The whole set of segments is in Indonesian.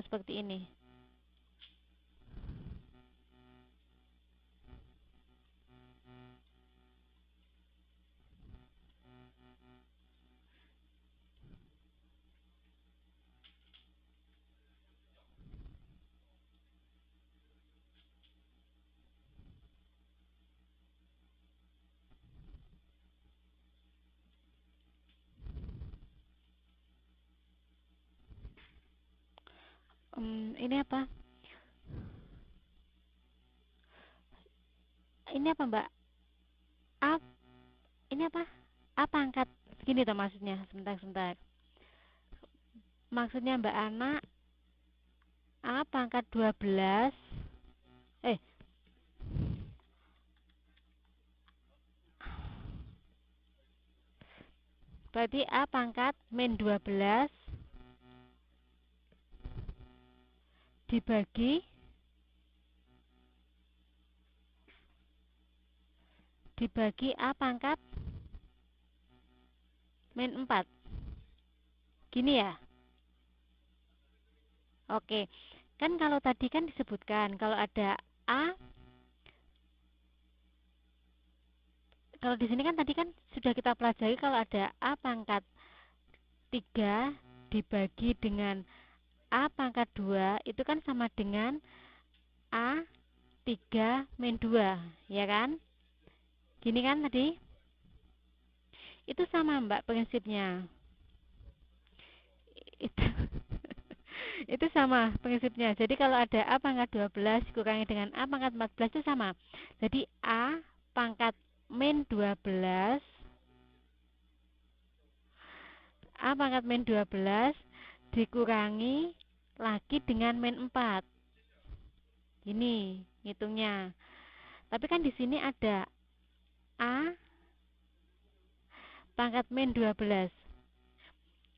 seperti ini. Ini apa? Ini apa, Mbak? A, ini apa? A pangkat gini toh maksudnya. Sebentar. Maksudnya Mbak Ana, A pangkat 12. Eh, berarti A pangkat min 12 dibagi A pangkat min 4. Gini ya? Oke. Kan kalau tadi kan disebutkan kalau ada A, kalau di sini kan tadi kan sudah kita pelajari kalau ada A pangkat 3 dibagi dengan A pangkat 2 itu kan sama dengan A 3 min 2, ya kan? Gini kan tadi? Itu sama Mbak prinsipnya. Itu, itu sama prinsipnya. Jadi kalau ada A pangkat 12 dikurangi dengan A pangkat 14 itu sama. Jadi A pangkat min 12, A pangkat min 12 dikurangi lagi dengan min 4. Ini ngitungnya. Tapi kan di sini ada A pangkat min 12.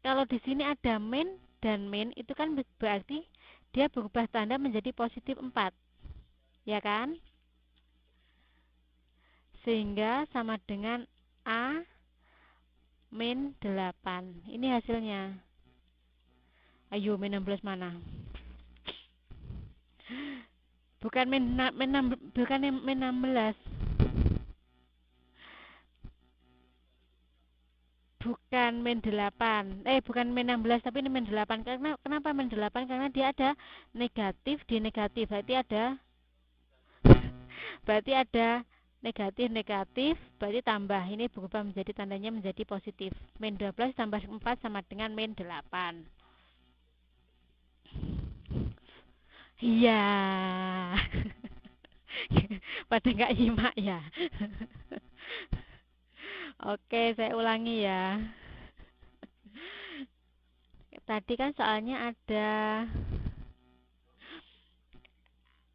Kalau di sini ada min dan min itu kan berarti dia berubah tanda menjadi positif 4. Ya kan? Sehingga sama dengan A min 8. Ini hasilnya. Ayo min 16 mana? Bukan bukan min 16. Bukan min 8. Bukan min 16 tapi ini min 8. Karena kenapa min 8? Karena dia ada negatif di negatif. Berarti ada negatif, berarti tambah. Ini berubah menjadi tandanya menjadi positif. Min 12 tambah 4 sama dengan min 8. Iya. Pada nggak nyimak ya. Oke, saya ulangi ya. Tadi kan soalnya ada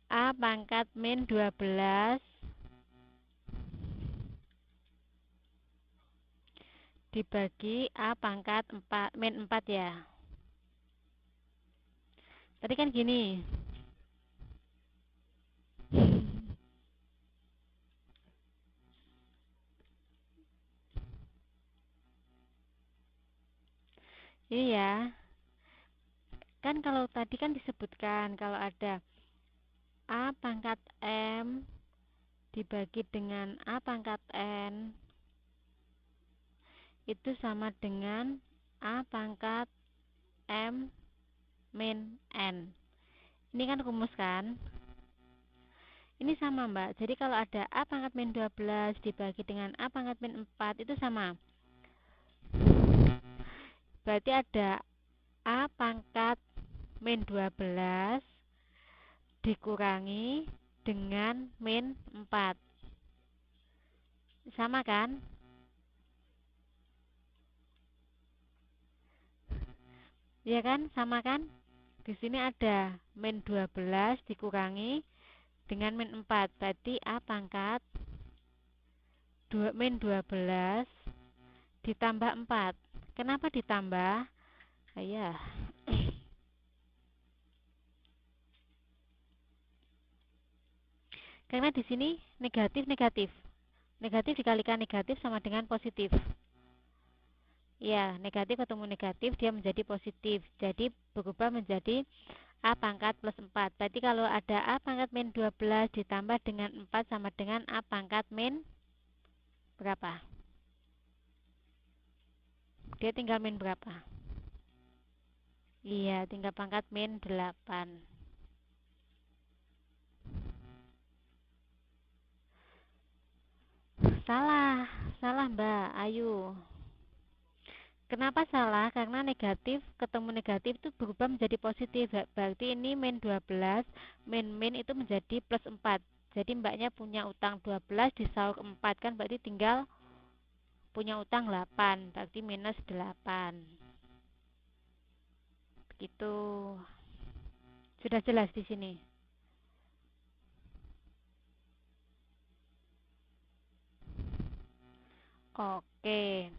A pangkat min 12 dibagi A pangkat 4, min 4 ya. Tadi kan gini. Ini ya. Kan kalau tadi kan disebutkan kalau ada A pangkat M dibagi dengan A pangkat N itu sama dengan A pangkat M min N. Ini kan rumus kan? Ini sama Mbak. Jadi kalau ada A pangkat min 12 dibagi dengan A pangkat min 4 itu sama. Berarti ada A pangkat min 12 dikurangi dengan min 4. Sama kan? Iya kan? Sama kan? Di sini ada min 12 dikurangi dengan min 4. Berarti A pangkat min 12 ditambah 4. Kenapa ditambah? Ya. Karena di sini negatif negatif. Negatif dikalikan negatif sama dengan positif. Ya, negatif ketemu negatif dia menjadi positif. Jadi berubah menjadi A pangkat plus 4. Berarti kalau ada A pangkat min 12 ditambah dengan 4 sama dengan A pangkat min berapa? Dia tinggal min berapa? Iya, tinggal pangkat min 8. Salah, salah Mbak Ayu. Kenapa salah? Karena negatif ketemu negatif itu berubah menjadi positif. Berarti ini min 12, min itu menjadi plus 4. Jadi mbaknya punya utang 12 disaur 4 kan berarti tinggal punya utang 8. Berarti minus 8. Begitu. Sudah jelas di sini. Oke.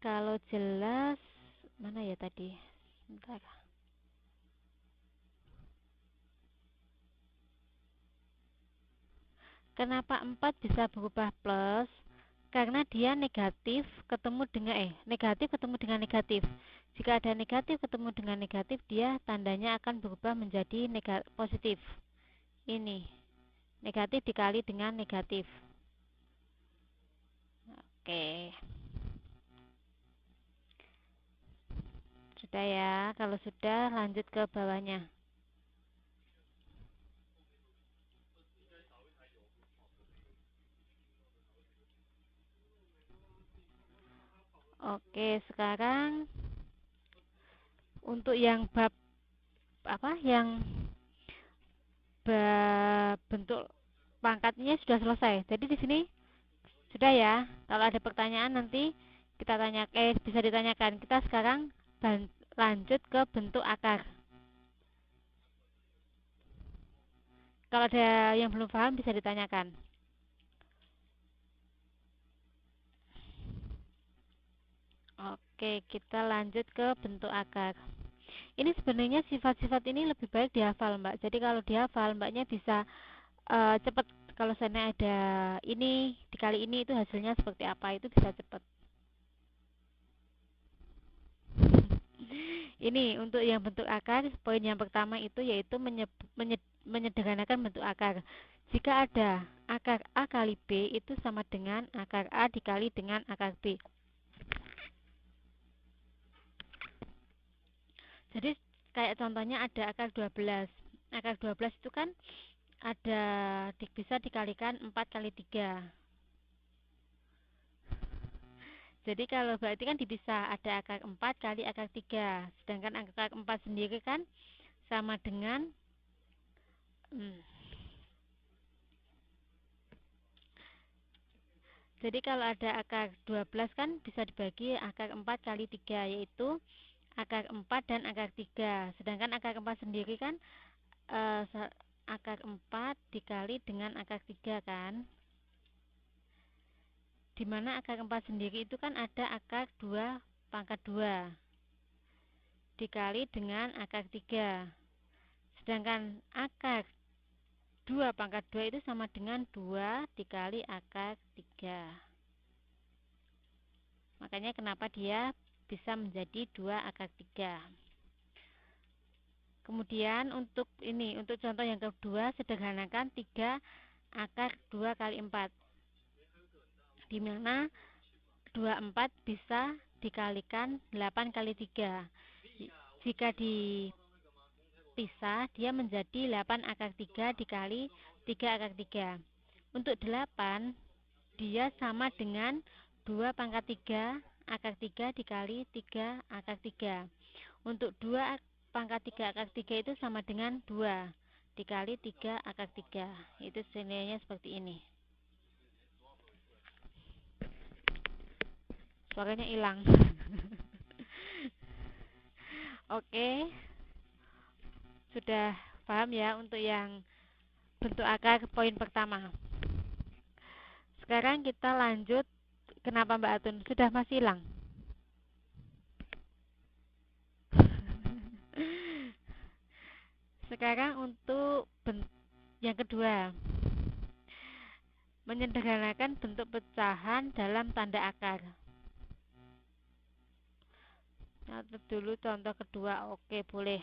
Kalau jelas mana ya tadi? Sebentar. Kenapa 4 bisa berubah plus? Karena dia negatif ketemu dengan negatif ketemu dengan negatif. Jika ada negatif ketemu dengan negatif, dia tandanya akan berubah menjadi positif. Ini negatif dikali dengan negatif. Oke. Sudah ya, kalau sudah lanjut ke bawahnya. Oke, sekarang untuk yang bab apa? Yang bab bentuk pangkatnya sudah selesai. Jadi di sini sudah ya. Kalau ada pertanyaan nanti kita tanya bisa ditanyakan. Kita sekarang lanjut ke bentuk akar. Kalau ada yang belum paham bisa ditanyakan. Oke, kita lanjut ke bentuk akar. Ini sebenarnya sifat-sifat ini lebih baik dihafal, Mbak. Jadi kalau dihafal, Mbaknya bisa cepat. Kalau sana ada ini dikali ini itu hasilnya seperti apa, itu bisa cepat. Ini untuk yang bentuk akar, poin yang pertama itu yaitu menyederhanakan bentuk akar. Jika ada akar A kali B itu sama dengan akar A dikali dengan akar B. Jadi kayak contohnya ada akar 12. Akar 12 itu kan ada bisa dikalikan 4 kali 3. Jadi kalau berarti kan dipisah ada akar 4 kali akar 3. Sedangkan akar 4 sendiri kan sama dengan jadi kalau ada akar 12 kan bisa dibagi akar 4 kali 3 yaitu akar 4 dan akar 3. Sedangkan akar 4 sendiri kan akar 4 dikali dengan akar 3 kan. Dimana akar 4 sendiri itu kan ada akar 2 pangkat 2 dikali dengan akar 3. Sedangkan akar 2 pangkat 2 itu sama dengan 2 dikali akar 3. Makanya kenapa dia bisa menjadi 2 akar 3. Kemudian untuk contoh yang kedua, sederhanakan 3 akar 2 kali 4. Di mana 24 bisa dikalikan 8 kali 3. Jika dipisah, dia menjadi 8 akar 3 dikali 3 akar 3. Untuk 8, dia sama dengan 2 pangkat 3 akar 3 dikali 3 akar 3. Untuk 2 pangkat 3 akar 3 itu sama dengan 2 dikali 3 akar 3. Itu nilainya seperti ini. Suaranya hilang. Oke. Sudah paham ya untuk yang bentuk akar poin pertama. Sekarang kita lanjut. Kenapa Mbak Atun? Sudah masih hilang? Sekarang untuk yang kedua, menyederhanakan bentuk pecahan dalam tanda akar. Catat dulu contoh kedua. Oke, boleh.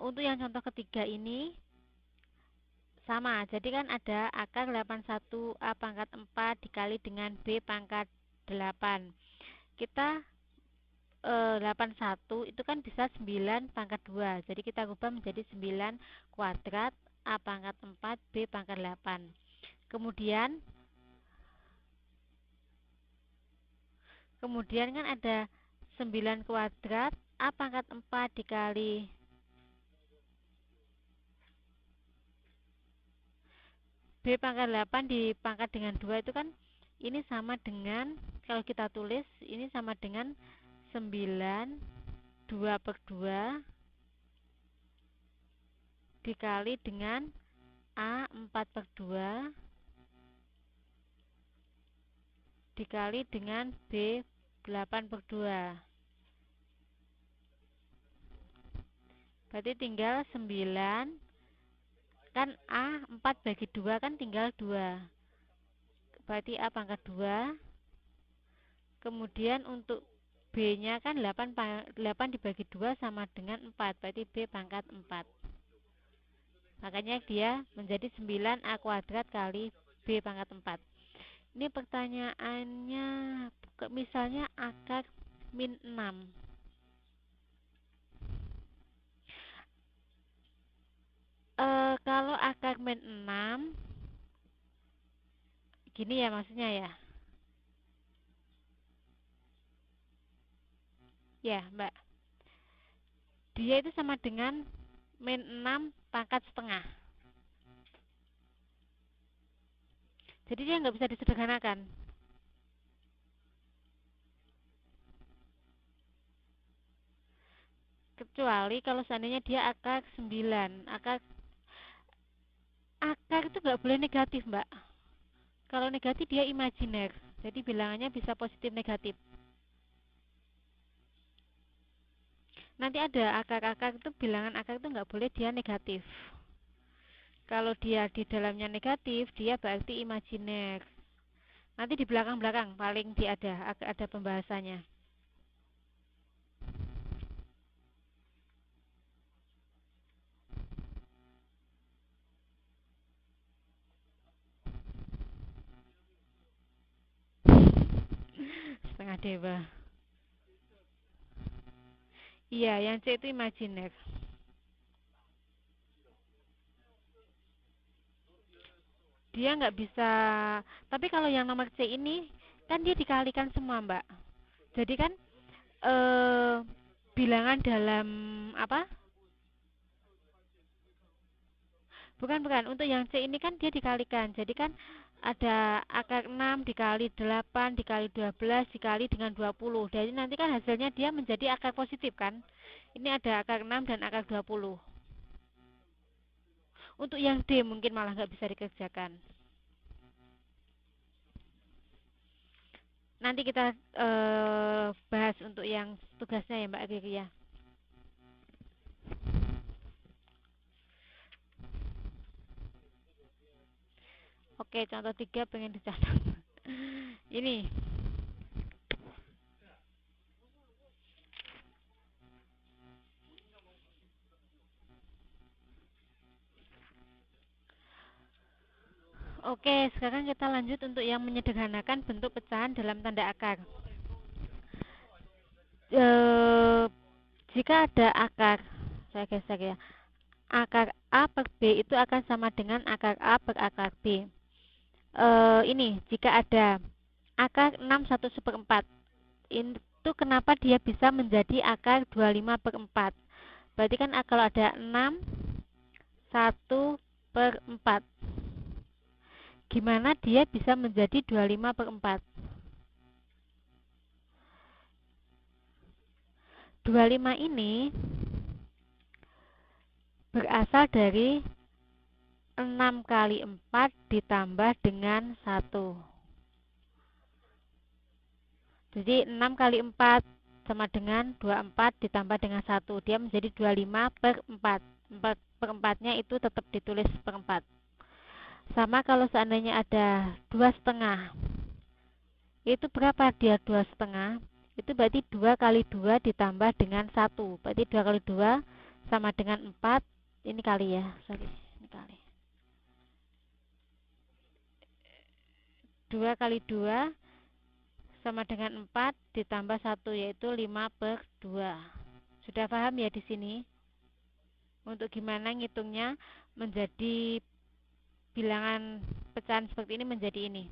Untuk yang contoh ketiga ini sama, jadi kan ada akar 81 A pangkat 4 dikali dengan B pangkat 8. Kita 81 itu kan bisa 9 pangkat 2, jadi kita ubah menjadi 9 kuadrat A pangkat 4 B pangkat 8. Kemudian kan ada 9 kuadrat A pangkat 4 dikali B pangkat 8 dipangkat dengan 2 itu kan ini sama dengan, kalau kita tulis ini sama dengan 9 2 per 2 dikali dengan A 4 per 2 dikali dengan B 8 per 2. Berarti tinggal 9, kan A 4 bagi 2 kan tinggal 2, berarti A pangkat 2. Kemudian untuk B nya kan 8 dibagi 2 sama dengan 4, berarti B pangkat 4. Makanya dia menjadi 9A kuadrat kali B pangkat 4. Ini pertanyaannya misalnya akar min 6. Kalau akar min 6 gini ya maksudnya ya. Ya, Mbak. Dia itu sama dengan min 6 pangkat setengah. Jadi dia nggak bisa disederhanakan. Kecuali kalau seandainya dia akar 9. Akar itu nggak boleh negatif, Mbak. Kalau negatif dia imajiner. Jadi bilangannya bisa positif negatif. Nanti ada akar-akar itu, bilangan akar itu nggak boleh dia negatif. Kalau dia di dalamnya negatif, dia berarti imajiner. Nanti di belakang-belakang paling ada pembahasannya. Setengah dewa. Iya, yang C itu imajiner. Dia nggak bisa. Tapi kalau yang nomor C ini kan dia dikalikan semua, Mbak. Jadi kan bilangan dalam apa? Bukan. Untuk yang C ini kan dia dikalikan. Jadi kan ada akar 6 dikali 8 dikali 12 dikali dengan 20. Jadi nanti kan hasilnya dia menjadi akar positif kan. Ini ada akar 6 dan akar 20. Untuk yang D mungkin malah nggak bisa dikerjakan. Nanti kita bahas untuk yang tugasnya ya Mbak Riri ya. Oke, contoh 3 pengen dicatat. Ini. Oke, sekarang kita lanjut untuk yang menyederhanakan bentuk pecahan dalam tanda akar. Jika ada akar, saya geser ya, akar A per B itu akan sama dengan akar A per akar B. Ini, jika ada akar 6 1/4, itu kenapa dia bisa menjadi akar 25 per 4? Berarti kan kalau ada 6 1/4, gimana dia bisa menjadi 25 per 4? 25 ini berasal dari 6 kali 4 ditambah dengan 1. Jadi 6 kali 4 sama dengan 24 ditambah dengan 1. Dia menjadi 25 per 4. 4 per 4-nya itu tetap ditulis per 4. Sama kalau seandainya ada 2,5. Itu berapa dia 2,5? Itu berarti 2 kali 2 ditambah dengan 1. Berarti 2 kali 2 sama dengan 4. Ini kali ya, sorry, ini kali. 2 kali 2 sama dengan 4 ditambah 1, yaitu 5/2. Sudah paham ya di sini? Untuk gimana ngitungnya menjadi bilangan pecahan seperti ini menjadi ini.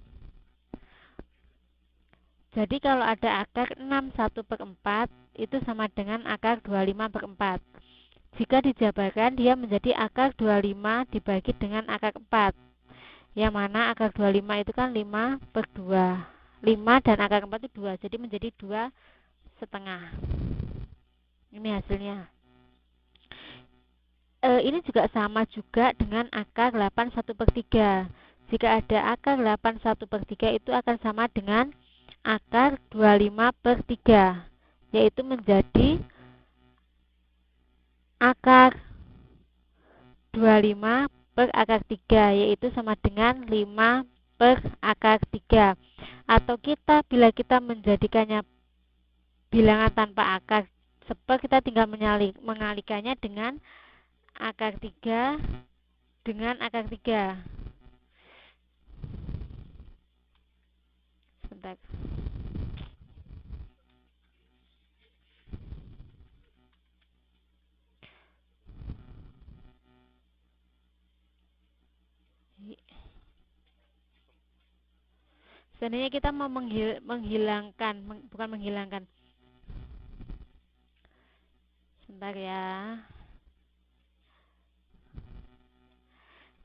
Jadi kalau ada akar 61/4 itu sama dengan akar 25/4. Jika dijabarkan dia menjadi akar 25 dibagi dengan akar 4. Yang mana akar 25 itu kan 5/2. 5 dan akar 4 itu 2, jadi menjadi 2,5. Ini hasilnya. Ini juga sama juga dengan akar 81/3. Jika ada akar 81/3 itu akan sama dengan akar 25/3, yaitu menjadi akar 25 per akar 3, yaitu sama dengan 5 per akar 3. Atau bila kita menjadikannya bilangan tanpa akar, kita tinggal mengalikannya dengan akar 3 dengan akar 3. Sebentar. Seandainya kita mau bukan menghilangkan. Sebentar ya.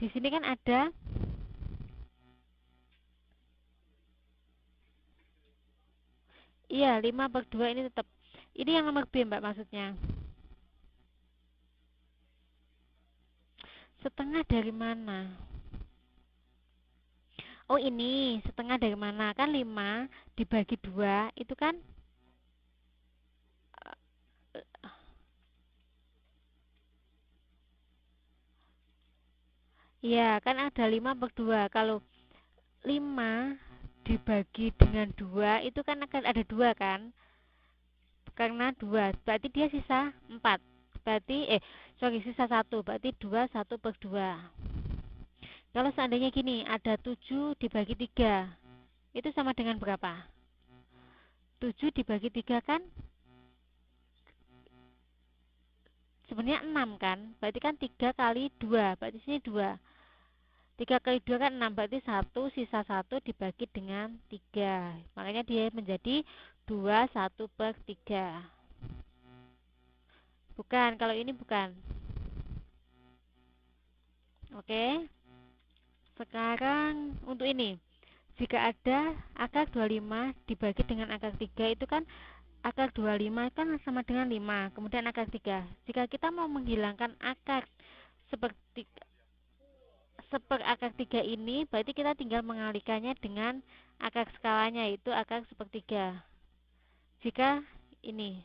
Di sini kan ada iya 5/2 ini tetap. Ini yang nomor B, Mbak, maksudnya. Setengah dari mana? Oh, ini setengah dari mana? Kan 5 dibagi 2 itu kan iya, kan ada 5/2. Kalau 5 dibagi dengan 2 itu kan akan ada 2 kan? Karena 2, berarti dia sisa 4. Berarti sisa 1, berarti 2 1/2. Kalau seandainya gini, ada 7 dibagi 3, itu sama dengan berapa? 7 dibagi 3 kan sebenarnya 6 kan? Berarti kan 3 kali 2, berarti sini 2. 3 kali 2 kan 6, berarti 1 sisa 1 dibagi dengan 3. Makanya dia menjadi 2 1/3. Bukan, kalau ini bukan. Oke. Sekarang untuk ini. Jika ada akar 25 dibagi dengan akar 3 itu kan akar 25 kan sama dengan 5, kemudian akar 3. Jika kita mau menghilangkan akar seperti akar 3 ini, berarti kita tinggal mengalikannya dengan akar skalanya, yaitu akar 1/3. Jika ini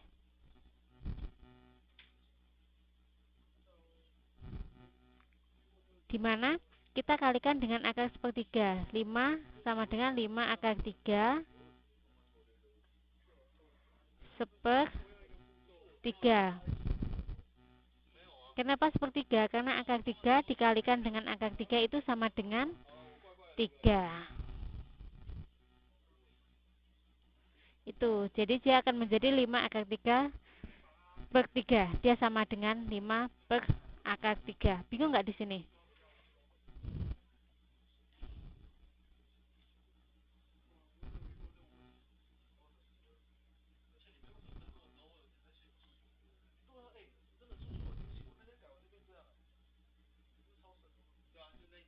dimana kita kalikan dengan akar 1/3. 5 sama dengan 5 akar 3 1/3. Kenapa 1/3? Karena akar 3 dikalikan dengan akar 3 itu sama dengan 3. Itu, jadi dia akan menjadi 5 akar 3/3. Dia sama dengan 5 per akar 3. Bingung nggak di sini?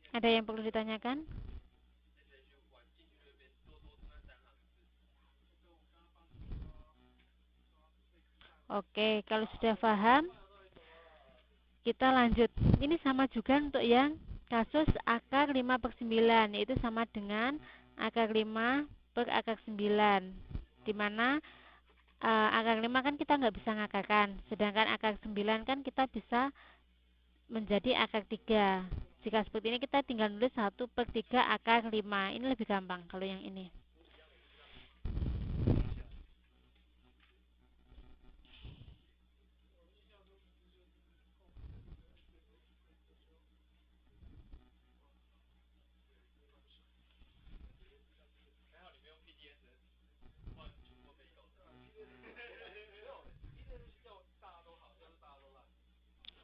Ada yang perlu ditanyakan? Oke, kalau sudah paham, kita lanjut. Ini sama juga untuk yang kasus akar 5/9, yaitu sama dengan akar 5 per akar 9. Dimana akar 5 kan kita nggak bisa ngakarkan, sedangkan akar 9 kan kita bisa menjadi akar 3. Jika seperti ini kita tinggal nulis 1/3 akar 5. Ini lebih gampang kalau yang ini.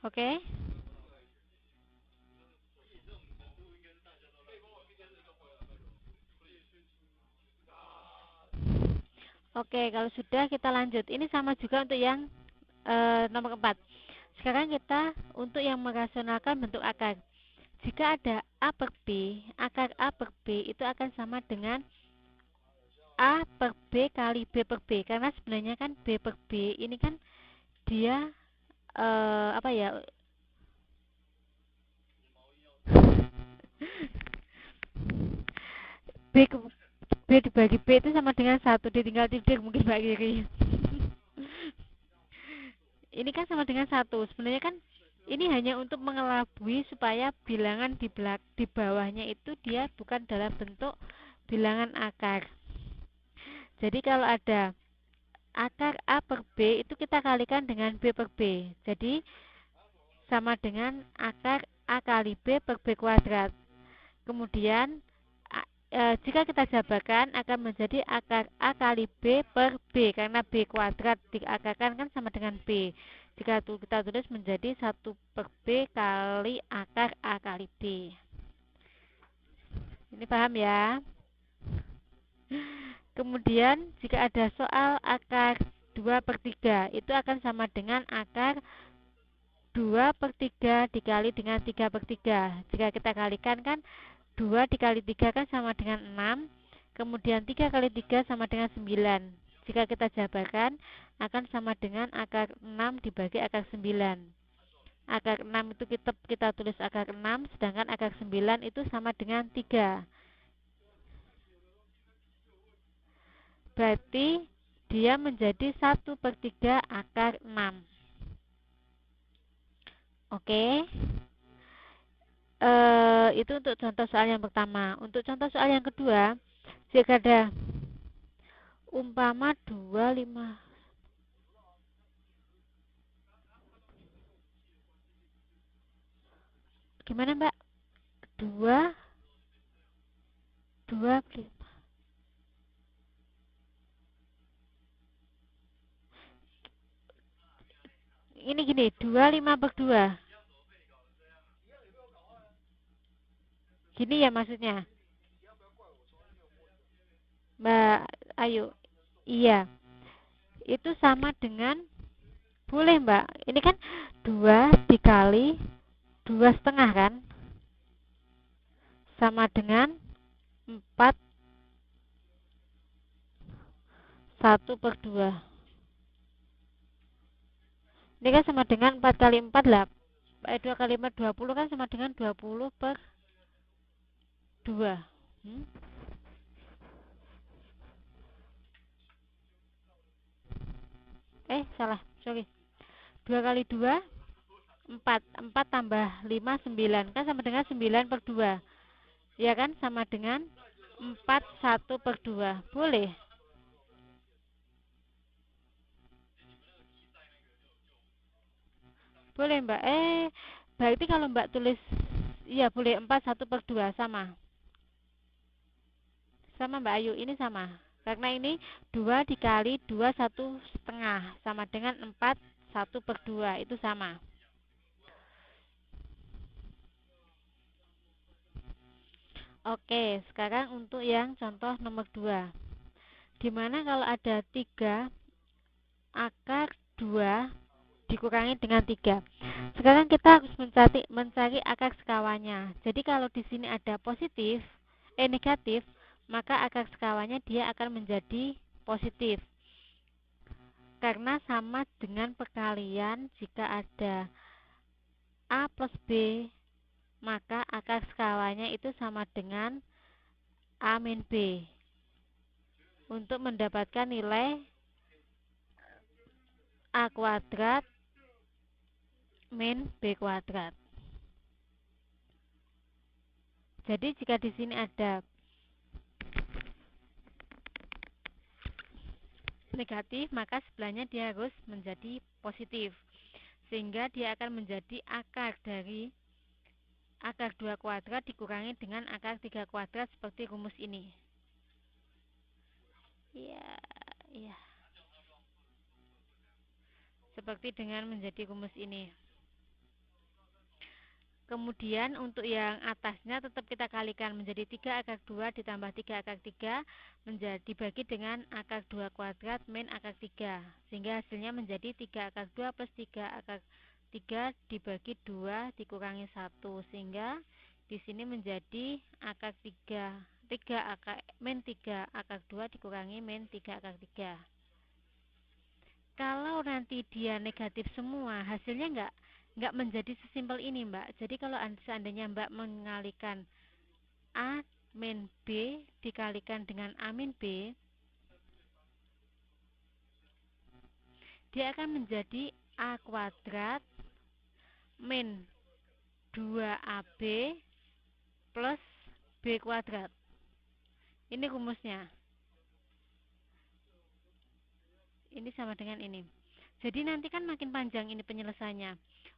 Oke. Oke, kalau sudah kita lanjut. Ini sama juga untuk yang nomor 4. Sekarang kita untuk yang merasionalkan bentuk akar. Jika ada A per B, akar A per B itu akan sama dengan A per B kali B per B. Karena sebenarnya kan B per B ini kan dia apa ya? B, B dibagi B itu sama dengan 1, ditinggal titik mungkin Mbak Kiri. Ini kan sama dengan 1. Sebenarnya kan ini hanya untuk mengelabui supaya bilangan di bawahnya itu dia bukan dalam bentuk bilangan akar. Jadi kalau ada akar A per B itu kita kalikan dengan B per B. Jadi sama dengan akar A kali B per B kuadrat. Kemudian jika kita jabarkan akan menjadi akar A kali B per B, karena B kuadrat diakarkan kan sama dengan B. Jika kita tulis menjadi 1 per B kali akar A kali B. Ini paham ya? Kemudian jika ada soal akar 2 per 3 itu akan sama dengan akar 2 per 3 dikali dengan 3 per 3. Jika kita kalikan kan 2 dikali 3 kan sama dengan 6. Kemudian 3 kali 3 sama dengan 9. Jika kita jabarkan akan sama dengan akar 6 dibagi akar 9. Akar 6 itu kita tulis akar 6, sedangkan akar 9 itu sama dengan 3. Berarti dia menjadi 1 per 3 akar 6. Oke. Itu untuk contoh soal yang pertama. Untuk contoh soal yang kedua, jika ada umpama 25, gimana Mbak? 2 2 ini gini, 25 per 2. Gini ya maksudnya, Mbak Ayu. Iya, itu sama dengan, boleh Mbak. Ini kan 2 dikali 2,5 kan? Sama dengan 4 1 per 2. Ini kan sama dengan 4 kali 4 lah. 2 kali 4 20 kan sama dengan 20 per 2. Hmm? Salah, sorry. 2 kali 2 4. 4 tambah 5 9. Kan sama dengan 9 per 2. Ya kan sama dengan 4 1 per 2. Boleh? Boleh Mbak. Berarti kalau Mbak tulis, iya boleh 4 1 per 2 sama. Sama Mbak Ayu, ini sama. Karena ini 2 dikali 2 1,5 sama dengan 4 1 per 2. Itu sama. Oke, sekarang untuk yang contoh nomor 2. Gimana kalau ada 3 akar 2 dikurangi dengan 3. Sekarang kita harus mencari akar sekawanya. Jadi kalau di sini ada negatif, maka akar sekawanya dia akan menjadi positif. Karena sama dengan perkalian, jika ada A plus B, maka akar sekawanya itu sama dengan A min B. Untuk mendapatkan nilai A kuadrat min B kuadrat. Jadi jika di sini ada negatif, maka sebelahnya dia harus menjadi positif. Sehingga dia akan menjadi akar dari akar 2 kuadrat dikurangi dengan akar 3 kuadrat seperti rumus ini. Iya, iya. Seperti dengan menjadi rumus ini. Kemudian untuk yang atasnya tetap kita kalikan menjadi 3 akar 2 ditambah 3 akar 3 menjadi dibagi dengan akar 2 kuadrat min akar 3. Sehingga hasilnya menjadi 3 akar 2 plus 3 akar 3 dibagi 2 dikurangi 1. Sehingga di sini menjadi akar 3. 3 akar min 3 akar 2 dikurangi min 3 akar 3. Kalau nanti dia negatif semua, hasilnya nggak menjadi sesimpel ini, Mbak. Jadi kalau seandainya Mbak mengalihkan A min B dikalikan dengan A min B, dia akan menjadi A kuadrat min 2AB plus B kuadrat. Ini rumusnya. Ini sama dengan ini. Jadi nanti kan makin panjang ini penyelesaiannya.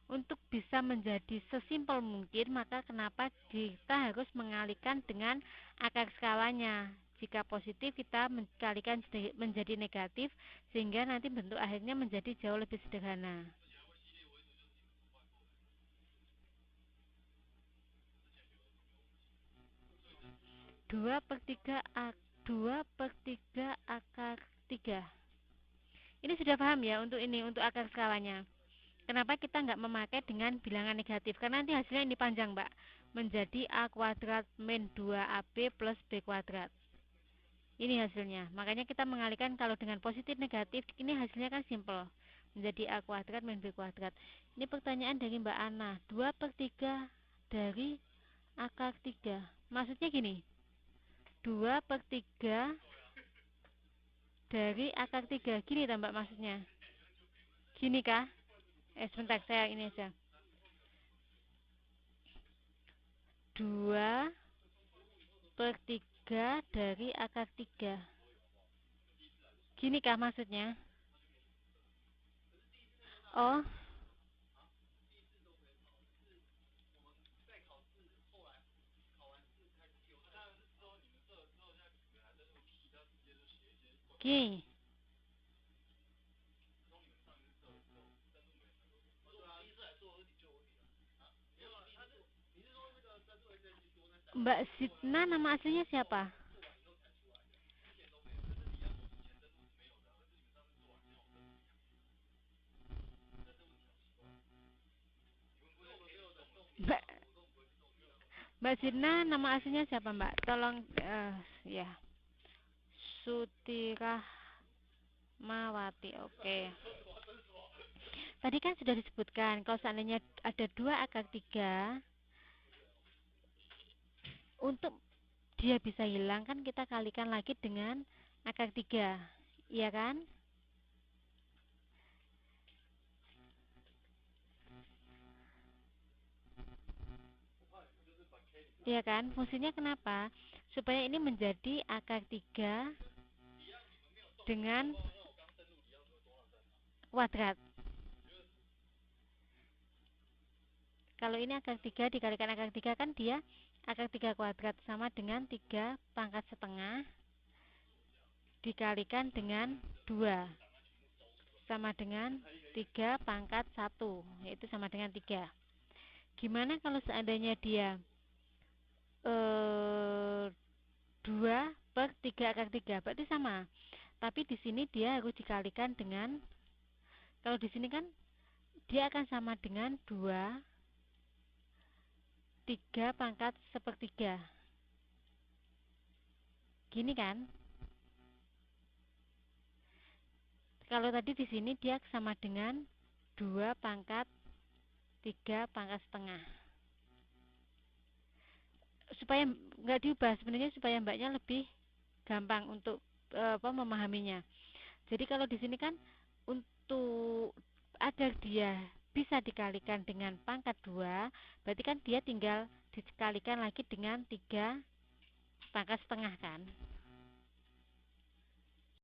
Untuk bisa menjadi sesimpel mungkin, maka kenapa kita harus mengalihkan dengan akar skalanya. Jika positif kita mengalihkan menjadi negatif, sehingga nanti bentuk akhirnya menjadi jauh lebih sederhana. Dua per 3 akar 3. Ini sudah paham ya untuk ini, untuk akar skalanya. Kenapa kita nggak memakai dengan bilangan negatif? Karena nanti hasilnya ini panjang, Mbak. Menjadi A kuadrat min 2AB plus B kuadrat. Ini hasilnya. Makanya kita mengalihkan kalau dengan positif negatif, ini hasilnya kan simple. Menjadi A kuadrat min B kuadrat. Ini pertanyaan dari Mbak Ana. 2 per 3 dari akar 3. Maksudnya gini. 2 per 3 dari akar 3. Gini Mbak maksudnya. Gini kah? Sebentar, saya ini aja. 2 per 3 dari akar 3. Gini kah maksudnya? Oh. Gini. Mbak Sidna nama aslinya siapa? Mbak Mbak Sidna nama aslinya siapa, Mbak? Tolong ya. Sutirahmawati. Oke. Tadi kan sudah disebutkan kalau seandainya ada 2 akar 3, untuk dia bisa hilang kan kita kalikan lagi dengan akar 3. Iya kan? Iya kan? Fungsinya kenapa? Supaya ini menjadi akar 3 dengan kuadrat. Kalau ini akar 3 dikalikan akar 3 kan dia akar 3 kuadrat sama dengan 3 pangkat setengah dikalikan dengan 2 sama dengan 3 pangkat 1, yaitu sama dengan 3. Gimana kalau seandainya dia 2 per 3 akar 3? Berarti sama. Tapi di sini dia harus dikalikan dengan, kalau di sini kan dia akan sama dengan 2 3 pangkat sepertiga. Gini kan? Kalau tadi di sini dia sama dengan 2 pangkat 3 pangkat setengah. Supaya nggak diubah, sebenarnya supaya mbaknya lebih gampang untuk memahaminya. Jadi kalau di sini kan untuk agar dia bisa dikalikan dengan pangkat 2, berarti kan dia tinggal dikalikan lagi dengan 3 pangkat setengah kan.